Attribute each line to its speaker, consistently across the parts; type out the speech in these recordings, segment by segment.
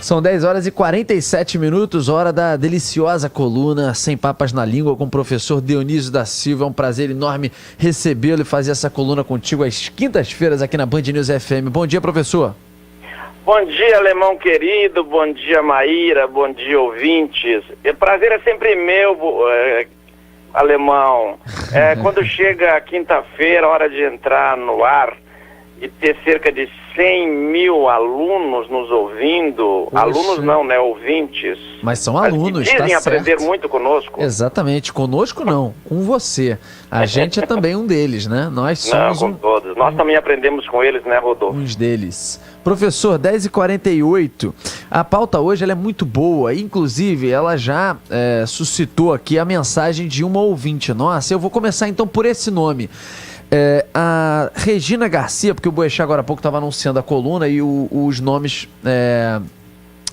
Speaker 1: São 10 horas e 47 minutos, hora da deliciosa coluna Sem Papas na Língua com o professor Dionísio da Silva. É um prazer enorme recebê-lo e fazer essa coluna contigo às quintas-feiras aqui na Band News FM. Bom dia, professor.
Speaker 2: Bom dia, alemão querido, bom dia, Maíra, bom dia, ouvintes. O prazer é sempre meu, alemão. Quando chega a quinta-feira, hora de entrar no ar e ter cerca de 100 mil alunos nos ouvindo. Poxa. Alunos não, né? Ouvintes.
Speaker 1: Mas são alunos, tá certo.
Speaker 2: Dizem aprender muito conosco.
Speaker 1: Exatamente. Conosco não, com você. A gente é também um deles, né? Nós somos
Speaker 2: todos. Nós também aprendemos com eles, né, Rodolfo?
Speaker 1: Uns deles. Professor, 10h48. A pauta hoje ela é muito boa. Inclusive, ela já suscitou aqui a mensagem de uma ouvinte nossa. Eu vou começar então por esse nome. A Regina Garcia, porque o Boechat agora há pouco estava anunciando a coluna e os nomes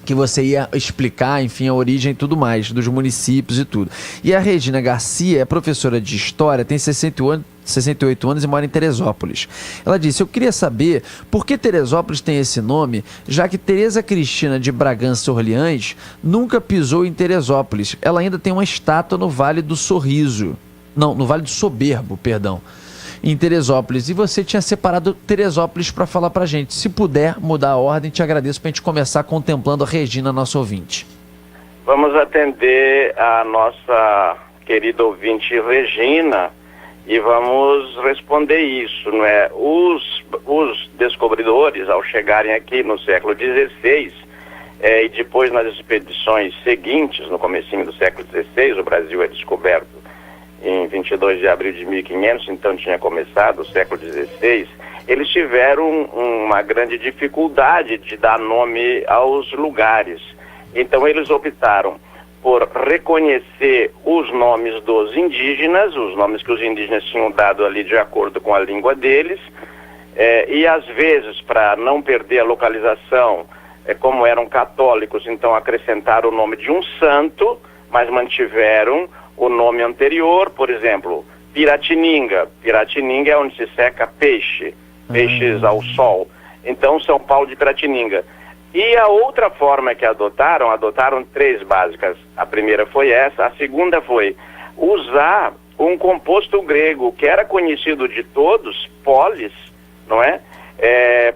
Speaker 1: que você ia explicar, enfim, a origem e tudo mais, dos municípios e tudo. E a Regina Garcia é professora de História, tem 68 anos e mora em Teresópolis. Ela disse, eu queria saber por que Teresópolis tem esse nome, já que Teresa Cristina de Bragança Orleans nunca pisou em Teresópolis. Ela ainda tem uma estátua no Vale do Sorriso. Não, no Vale do Soberbo, perdão. Em Teresópolis, e você tinha separado Teresópolis para falar pra gente. Se puder mudar a ordem, te agradeço pra gente começar contemplando a Regina, nossa ouvinte.
Speaker 2: Vamos atender a nossa querida ouvinte Regina e vamos responder isso, não é? Os descobridores, ao chegarem aqui no século XVI, e depois nas expedições seguintes, no comecinho do século XVI, o Brasil é descoberto em 22 de abril de 1500, então tinha começado o século XVI, eles tiveram uma grande dificuldade de dar nome aos lugares. Então eles optaram por reconhecer os nomes dos indígenas, os nomes que os indígenas tinham dado ali de acordo com a língua deles, e às vezes, para não perder a localização, como eram católicos, então acrescentaram o nome de um santo, mas mantiveram o nome anterior, por exemplo, Piratininga. Piratininga é onde se seca peixes ao sol. Então, São Paulo de Piratininga. E a outra forma que adotaram três básicas. A primeira foi essa, a segunda foi usar um composto grego que era conhecido de todos, polis, não é?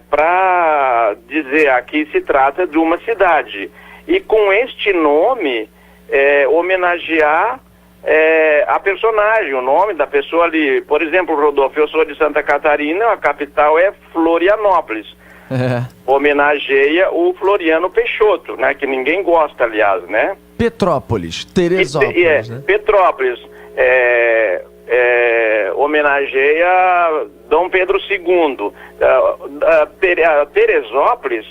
Speaker 2: Para dizer aqui se trata de uma cidade. E com este nome, homenagear a personagem, o nome da pessoa ali. Por exemplo, Rodolfo, eu sou de Santa Catarina, a capital é Florianópolis. Homenageia o Floriano Peixoto, né? Que ninguém gosta, aliás, né?
Speaker 1: Petrópolis, Teresópolis, né?
Speaker 2: Petrópolis homenageia Dom Pedro II. Teresópolis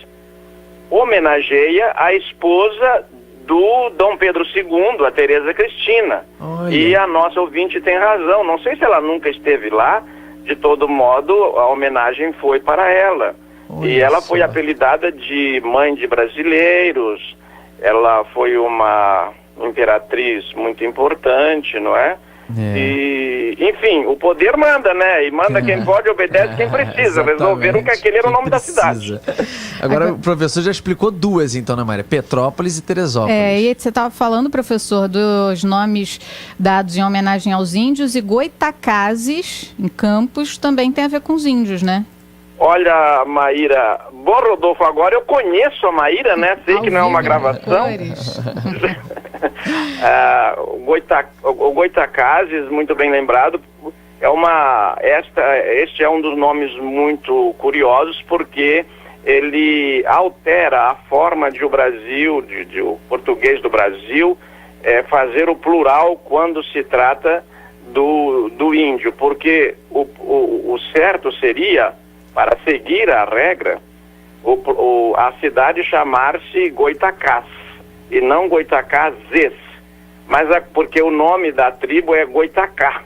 Speaker 2: homenageia a esposa do Dom Pedro II, a Teresa Cristina. Olha. E a nossa ouvinte tem razão. Não sei se ela nunca esteve lá, de todo modo, a homenagem foi para ela. Olha, e ela foi apelidada de mãe de brasileiros, ela foi uma imperatriz muito importante, não é? E, enfim, o poder manda, né? E manda quem pode, obedece quem precisa. Resolveram que aquele era o nome da cidade.
Speaker 1: Agora, o professor já explicou duas, então, né, Maria? Petrópolis e Teresópolis.
Speaker 3: E você estava falando, professor, dos nomes dados em homenagem aos índios, e Goitacazes, em Campos, também tem a ver com os índios, né? Olha, Maíra,
Speaker 2: bom, Rodolfo, agora eu conheço a Maíra, né? Sei que não é uma gravação. O Goitacazes, muito bem lembrado, este é um dos nomes muito curiosos, porque ele altera a forma de o Brasil, de o português do Brasil, fazer o plural quando se trata do índio, porque o certo seria, para seguir a regra, a cidade chamar-se Goitacás e não Goitacazes, mas porque o nome da tribo é Goitacá.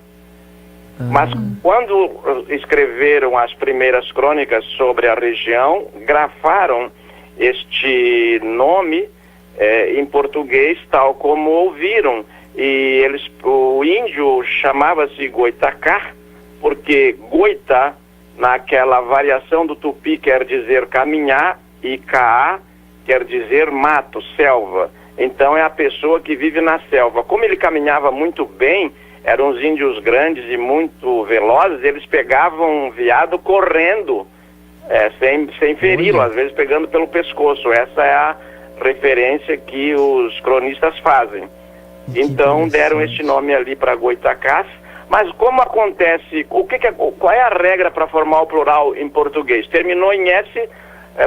Speaker 2: Mas quando escreveram as primeiras crônicas sobre a região, grafaram este nome em português tal como ouviram, e o índio chamava-se Goitacá porque Goita, naquela variação do tupi, quer dizer caminhar, e caá quer dizer mato, selva. Então é a pessoa que vive na selva. Como ele caminhava muito bem, eram os índios grandes e muito velozes, eles pegavam um veado correndo, sem feri-lo, às vezes pegando pelo pescoço. Essa é a referência que os cronistas fazem. Então deram este nome ali para Goitacás. Mas como acontece, qual é a regra para formar o plural em português? Terminou em S,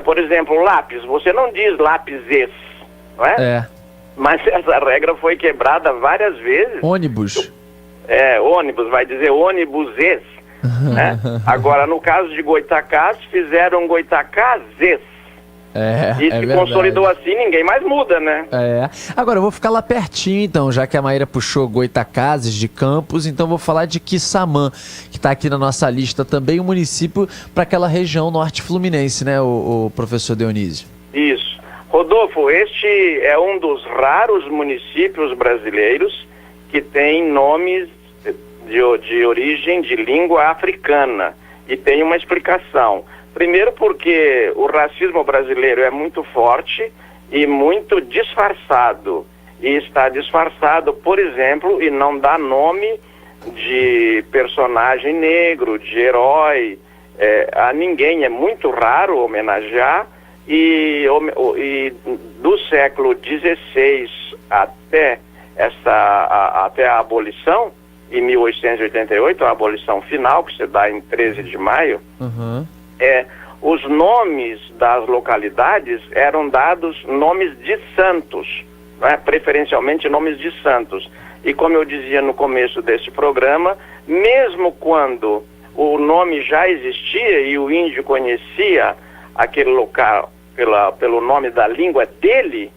Speaker 2: por exemplo, lápis. Você não diz lápises, não é? Mas essa regra foi quebrada várias vezes.
Speaker 1: Ônibus.
Speaker 2: Ônibus, vai dizer ônibuses. Né? Agora, no caso de Goitacás, fizeram Goitacazes. E se consolidou assim, ninguém mais muda, né?
Speaker 1: Agora, eu vou ficar lá pertinho, então, já que a Maíra puxou Goitacazes de Campos, então vou falar de Quissamã, que está aqui na nossa lista também, um município para aquela região norte fluminense, né, o professor Dionísio?
Speaker 2: Isso. Rodolfo, este é um dos raros municípios brasileiros que tem nomes de origem de língua africana, e tem uma explicação. Primeiro porque o racismo brasileiro é muito forte e muito disfarçado, e está disfarçado, por exemplo, e não dá nome de personagem negro, de herói, a ninguém. É muito raro homenagear, e do século XVI até a abolição, em 1888, a abolição final, que se dá em 13 de maio, os nomes das localidades eram dados nomes de santos, né? Preferencialmente nomes de santos. E como eu dizia no começo desse programa, mesmo quando o nome já existia e o índio conhecia aquele local pelo nome da língua dele,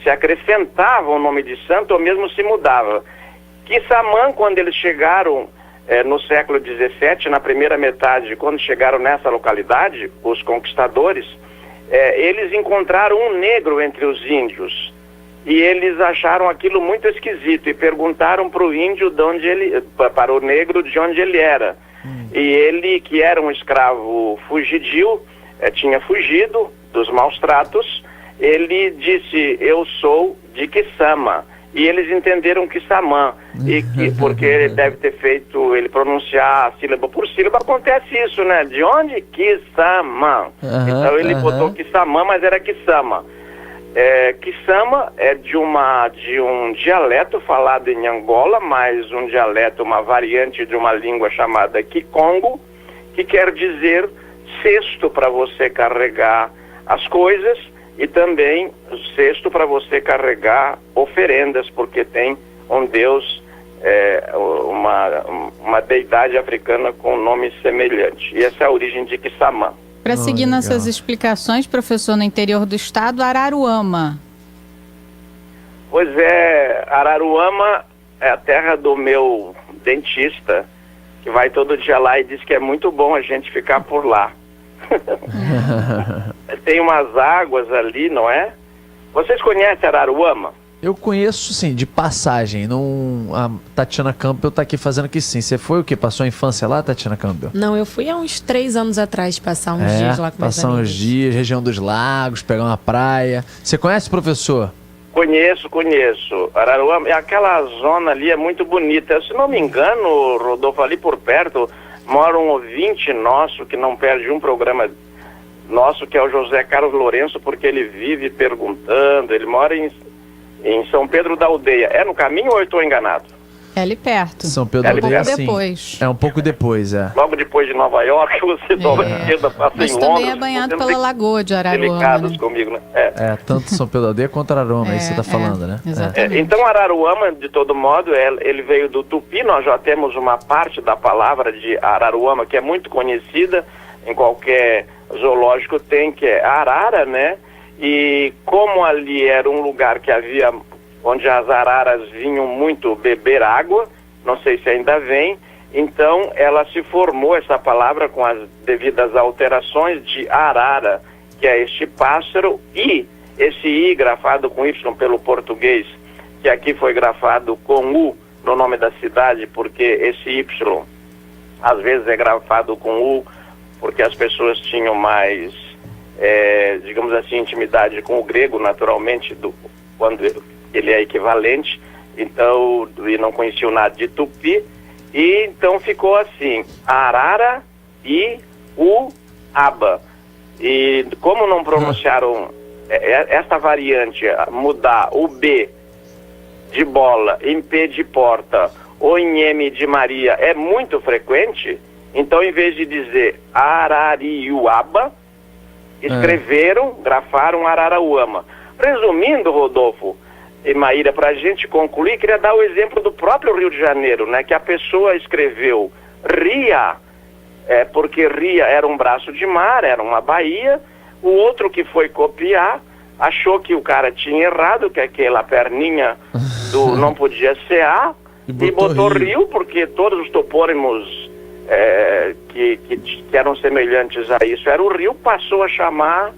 Speaker 2: se acrescentava o nome de santo ou mesmo se mudava. Quissamã, quando eles chegaram no século XVII, na primeira metade, quando chegaram nessa localidade, os conquistadores, eles encontraram um negro entre os índios, e eles acharam aquilo muito esquisito e perguntaram para o índio para o negro de onde ele era. E ele, que era um escravo fugidio, tinha fugido dos maus tratos, ele disse: eu sou de Quissamã. E eles entenderam Quissamã, porque ele deve ter feito, ele pronunciar sílaba por sílaba. Acontece isso, né? De onde? Quissamã. Então ele botou Quissamã, mas era Quissamã. Quissamã é de um dialeto falado em Angola, mas um dialeto, uma variante de uma língua chamada Kikongo, que quer dizer cesto para você carregar as coisas, e também cesto para você carregar oferendas, porque tem um deus, uma deidade africana com nome semelhante. E essa é a origem de Quissamã.
Speaker 3: Para seguir nessas explicações, professor, no interior do estado, Araruama.
Speaker 2: Pois é, Araruama é a terra do meu dentista, que vai todo dia lá e diz que é muito bom a gente ficar por lá. Tem umas águas ali, não é? Vocês conhecem Araruama?
Speaker 1: Eu conheço, sim, de passagem. A Tatiana Campbell tá aqui fazendo que sim. Você foi o quê? Passou a infância lá, Tatiana Campbell?
Speaker 4: Não, eu fui há uns 3 anos atrás passar uns dias lá com meus amigos.
Speaker 1: Passar uns dias, região dos lagos, pegar uma praia. Você conhece, professor?
Speaker 2: Conheço. Araruama, aquela zona ali é muito bonita. Se não me engano, Rodolfo, ali por perto mora um ouvinte nosso que não perde um programa nosso, que é o José Carlos Lourenço, porque ele vive perguntando. Ele mora em São Pedro da Aldeia. É no caminho ou eu estou enganado?
Speaker 3: É ali perto.
Speaker 1: São Pedro da Aldeia, sim.
Speaker 3: Depois.
Speaker 1: É um pouco depois,
Speaker 2: Logo depois de Nova York, você dobra a esquerda, passa em Londres.
Speaker 3: Mas também é banhado pela lagoa de Araruama,
Speaker 2: delicados,
Speaker 3: né?
Speaker 2: Comigo, né?
Speaker 1: Tanto São Pedro da Aldeia quanto Araruama, aí você está falando, né?
Speaker 3: Exatamente.
Speaker 2: Então, Araruama, de todo modo, ele veio do Tupi. Nós já temos uma parte da palavra de Araruama que é muito conhecida, em qualquer zoológico tem, que é arara, né? E como ali era um lugar que havia, onde as araras vinham muito beber água, não sei se ainda vem, então ela se formou, essa palavra, com as devidas alterações, de arara, que é este pássaro, e esse I grafado com Y pelo português, que aqui foi grafado com U no nome da cidade, porque esse Y às vezes é grafado com U, porque as pessoas tinham mais digamos assim, intimidade com o grego, naturalmente, quando ele é equivalente, então, e não conheciam nada de tupi, e então ficou assim, arara e uaba. E como não pronunciaram essa variante, mudar o B de bola em P de porta ou em M de Maria é muito frequente, então em vez de dizer Arariuaba, escreveram, grafaram Ararauama. Resumindo, Rodolfo e Maíra, para a gente concluir, queria dar o exemplo do próprio Rio de Janeiro, né? Que a pessoa escreveu Ria, porque Ria era um braço de mar, era uma baía. O outro que foi copiar achou que o cara tinha errado, que aquela perninha do não podia ser A, e botou Rio, porque todos os topônimos que eram semelhantes a isso era o Rio, passou a chamar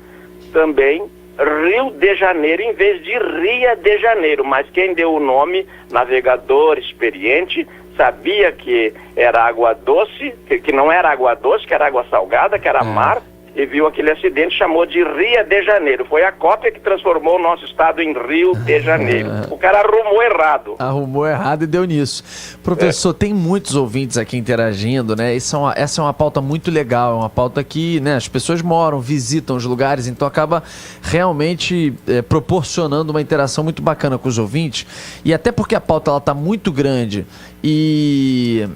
Speaker 2: também Rio de Janeiro em vez de Ria de Janeiro. Mas quem deu o nome, navegador experiente, sabia que era água doce, que não era água doce, que era água salgada, que era mar, e viu aquele acidente, chamou de Ria de Janeiro. Foi a cópia que transformou o nosso estado em Rio de Janeiro. O cara arrumou errado.
Speaker 1: Arrumou errado e deu nisso. Professor, tem muitos ouvintes aqui interagindo, né? Essa é uma pauta muito legal, é uma pauta que, né, as pessoas moram, visitam os lugares, então acaba realmente proporcionando uma interação muito bacana com os ouvintes. E até porque a pauta está muito grande e...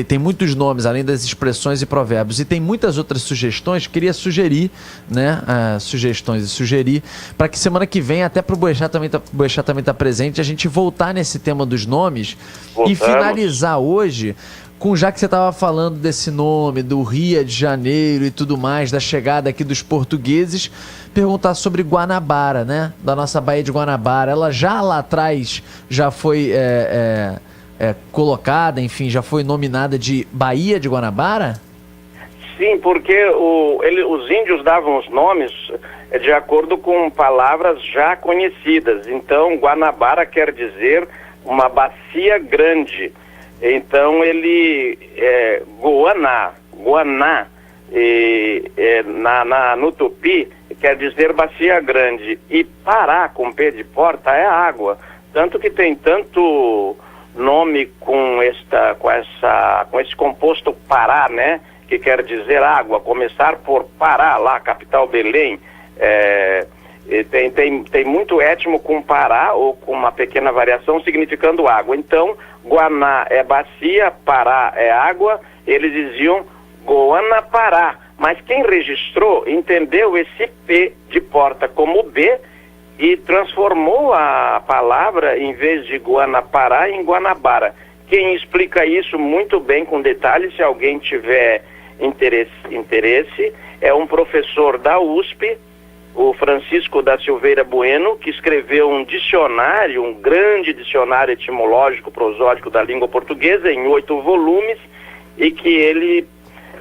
Speaker 1: Tem muitos nomes, além das expressões e provérbios, e tem muitas outras sugestões. Queria sugerir, né, sugerir para que semana que vem, até para o Boechat também tá presente, a gente voltar nesse tema dos nomes. Voltamos. E finalizar hoje com, já que você estava falando desse nome, do Rio de Janeiro e tudo mais, da chegada aqui dos portugueses, perguntar sobre Guanabara, né, da nossa Baía de Guanabara. Ela já lá atrás já foi... colocada, enfim, já foi nominada de Baía de Guanabara?
Speaker 2: Sim, porque os índios davam os nomes de acordo com palavras já conhecidas. Então, Guanabara quer dizer uma bacia grande. Então, Guaná, no tupi, quer dizer bacia grande. E Pará, com P de porta, é água. Tanto que tem tanto nome com esse composto Pará, né? Que quer dizer água, começar por Pará, lá, capital Belém. Tem muito étimo com Pará, ou com uma pequena variação, significando água. Então, Guaná é bacia, Pará é água, eles diziam Guanapará. Mas quem registrou entendeu esse P de porta como B, e transformou a palavra, em vez de Guanapará, em Guanabara. Quem explica isso muito bem, com detalhes, se alguém tiver interesse, é um professor da USP, o Francisco da Silveira Bueno, que escreveu um dicionário, um grande dicionário etimológico prosódico da língua portuguesa, em 8 volumes, e que ele,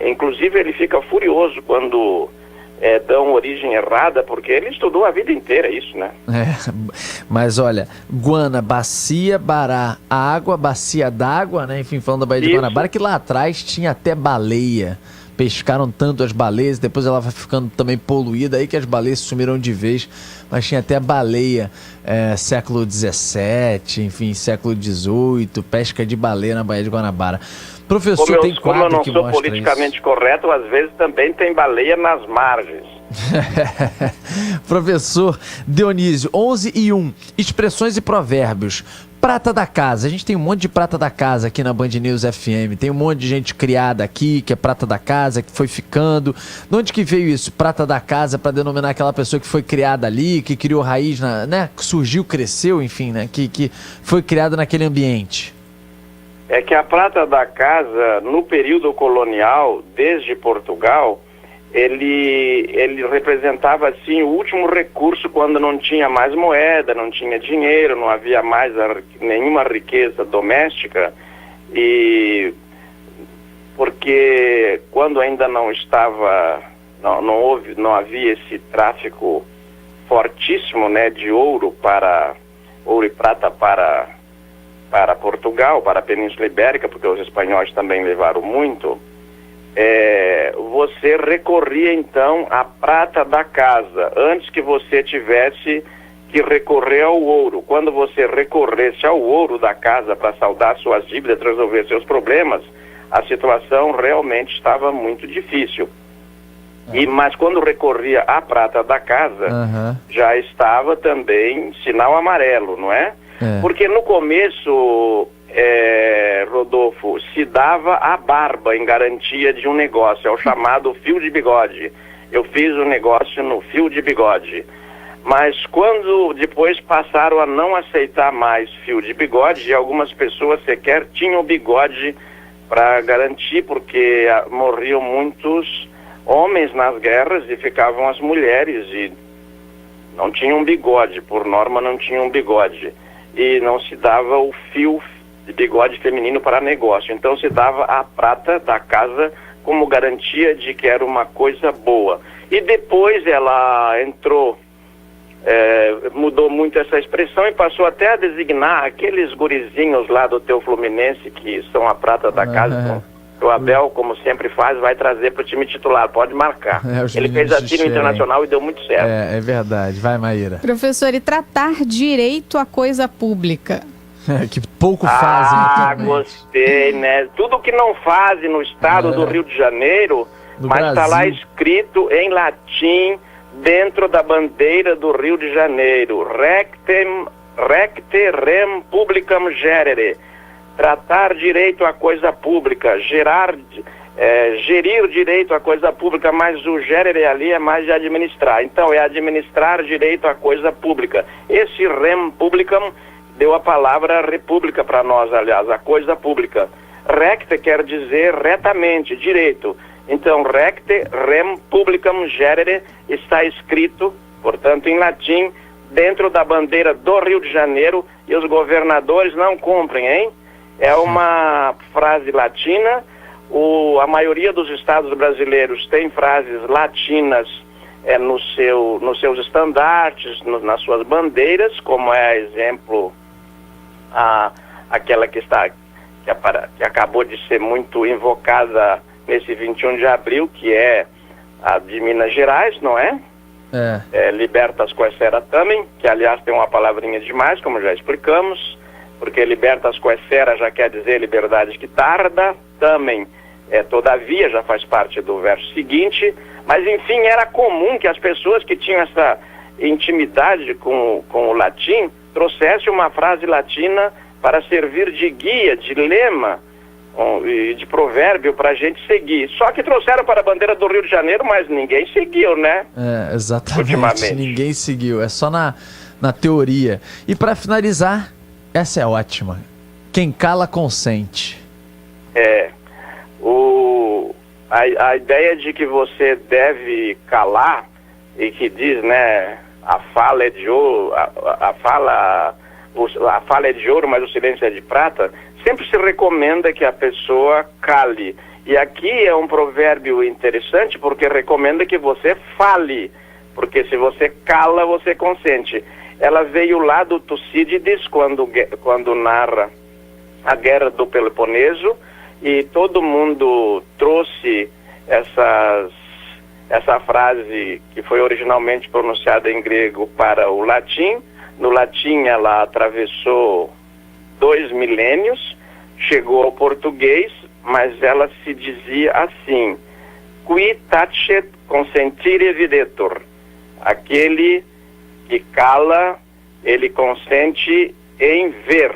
Speaker 2: inclusive, ele fica furioso quando... dão origem errada, porque ele estudou a vida inteira isso, né?
Speaker 1: Mas olha, Guana, bacia, Bará, água, bacia d'água, né? Enfim, falando da Baía de Guanabara, que lá atrás tinha até baleia. Pescaram tanto as baleias, depois ela vai ficando também poluída, aí que as baleias sumiram de vez, mas tinha até baleia, século XVII, enfim, século XVIII, pesca de baleia na Baía de Guanabara. Professor, tem quadro que mostra isso. Como eu não sou
Speaker 2: politicamente correto, às vezes também tem baleia nas margens.
Speaker 1: Professor Dionísio, 11:01, expressões e provérbios. Prata da casa, a gente tem um monte de prata da casa aqui na Band News FM, tem um monte de gente criada aqui, que é prata da casa, que foi ficando. De onde que veio isso? Prata da casa, para denominar aquela pessoa que foi criada ali, que criou raiz, né? Que surgiu, cresceu, enfim, né? Que foi criada naquele ambiente.
Speaker 2: É que a prata da casa, no período colonial, desde Portugal, ele representava, assim, o último recurso quando não tinha mais moeda, não tinha dinheiro, não havia mais nenhuma riqueza doméstica, e porque quando ainda não havia esse tráfico fortíssimo, né, de ouro e prata para Portugal, para a Península Ibérica, porque os espanhóis também levaram muito, você recorria então à prata da casa, antes que você tivesse que recorrer ao ouro. Quando você recorresse ao ouro da casa para saldar suas dívidas, resolver seus problemas, a situação realmente estava muito difícil. Mas quando recorria à prata da casa, já estava também sinal amarelo, não é? Porque no começo, Rodolfo, se dava a barba em garantia de um negócio, é o chamado fio de bigode. Eu fiz um negócio no fio de bigode. Mas quando depois passaram a não aceitar mais fio de bigode, algumas pessoas sequer tinham bigode para garantir, porque morriam muitos homens nas guerras e ficavam as mulheres e não tinham bigode, por norma não tinham bigode. E não se dava o fio de bigode feminino para negócio. Então se dava a prata da casa como garantia de que era uma coisa boa. E depois ela entrou, mudou muito essa expressão e passou até a designar aqueles gurizinhos lá do teu Fluminense que são a prata da casa. Então, o Abel, como sempre faz, vai trazer para o time titular, pode marcar. Ele fez assim no Internacional e deu muito certo.
Speaker 1: É verdade. Vai, Maíra.
Speaker 3: Professor, e tratar direito a coisa pública?
Speaker 1: Que pouco fazem.
Speaker 2: Gostei, né? Tudo que não fazem no estado do Rio de Janeiro, mas está lá escrito em latim, dentro da bandeira do Rio de Janeiro. Recte rem publicam gerere. Tratar direito à coisa pública, gerir direito à coisa pública, mas o gerere ali é mais de administrar. Então, é administrar direito à coisa pública. Esse rem publicam deu a palavra república para nós, aliás, a coisa pública. Recte quer dizer retamente, direito. Então, recte rem publicam gerere está escrito, portanto, em latim, dentro da bandeira do Rio de Janeiro, e os governadores não cumprem, hein? É uma frase latina. A maioria dos estados brasileiros tem frases latinas nos seus estandartes, nas suas bandeiras, como é exemplo aquela que acabou de ser muito invocada nesse 21 de abril, que é a de Minas Gerais, não é? Libertas quaesera tamen, que aliás tem uma palavrinha demais, como já explicamos, porque libertas quaesera já quer dizer liberdade que tarda, tamen todavia, já faz parte do verso seguinte, mas enfim, era comum que as pessoas que tinham essa intimidade com o latim trouxessem uma frase latina para servir de guia, de lema e de provérbio para a gente seguir. Só que trouxeram para a bandeira do Rio de Janeiro, mas ninguém seguiu, né?
Speaker 1: Exatamente,
Speaker 2: ultimamente.
Speaker 1: Ninguém seguiu, é só na teoria. E para finalizar, essa é ótima. Quem cala, consente.
Speaker 2: A ideia de que você deve calar, e que diz, né, a fala é de ouro, a fala é de ouro, mas o silêncio é de prata, sempre se recomenda que a pessoa cale. E aqui é um provérbio interessante, porque recomenda que você fale, porque se você cala, você consente. Ela veio lá do Tucídides, quando narra a Guerra do Peloponeso, e todo mundo trouxe essa frase que foi originalmente pronunciada em grego para o latim. No latim ela atravessou 2 milênios, chegou ao português, mas ela se dizia assim: qui tacet consentire videtur. Aquele que cala, ele consente em ver.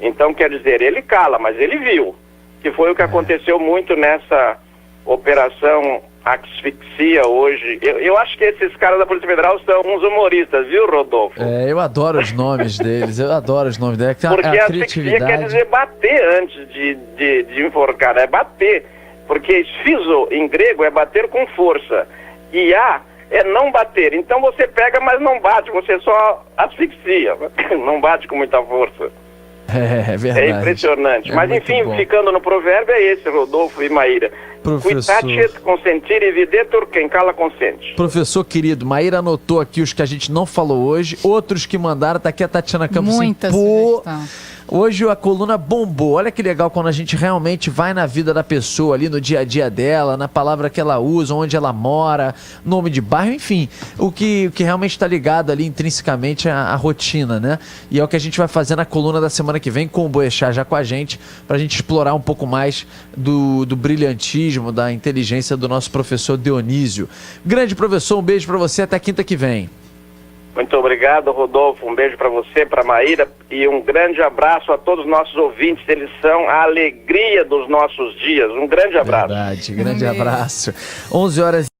Speaker 2: Então quer dizer, ele cala, mas ele viu. Que foi o que aconteceu muito nessa operação asfixia hoje. Eu acho que esses caras da Polícia Federal são uns humoristas, viu, Rodolfo?
Speaker 1: Eu adoro os nomes deles,
Speaker 2: Porque a asfixia quer dizer bater antes de enforcar, é bater. Porque esfizo em grego é bater com força. E é não bater. Então você pega, mas não bate, você só asfixia. Não bate com muita força.
Speaker 1: É verdade.
Speaker 2: É impressionante. Mas enfim,
Speaker 1: bom.
Speaker 2: Ficando no provérbio, é esse, Rodolfo e Maíra.
Speaker 1: Professor.
Speaker 2: Quitatit consentire videtur, quem cala consente.
Speaker 1: Professor querido, Maíra anotou aqui os que a gente não falou hoje, outros que mandaram, tá aqui a Tatiana Campos.
Speaker 3: Muita sugestão.
Speaker 1: Hoje a coluna bombou. Olha que legal quando a gente realmente vai na vida da pessoa ali, no dia a dia dela, na palavra que ela usa, onde ela mora, nome de bairro, enfim. O que realmente está ligado ali intrinsecamente à rotina, né? E é o que a gente vai fazer na coluna da semana que vem com o Boechat já com a gente, pra gente explorar um pouco mais do brilhantismo, da inteligência do nosso professor Dionísio. Grande professor, um beijo pra você, até quinta que vem.
Speaker 2: Muito obrigado, Rodolfo. Um beijo para você, para Maíra, e um grande abraço a todos os nossos ouvintes. Eles são a alegria dos nossos dias. Um grande abraço.
Speaker 1: Verdade, grande abraço. 11 horas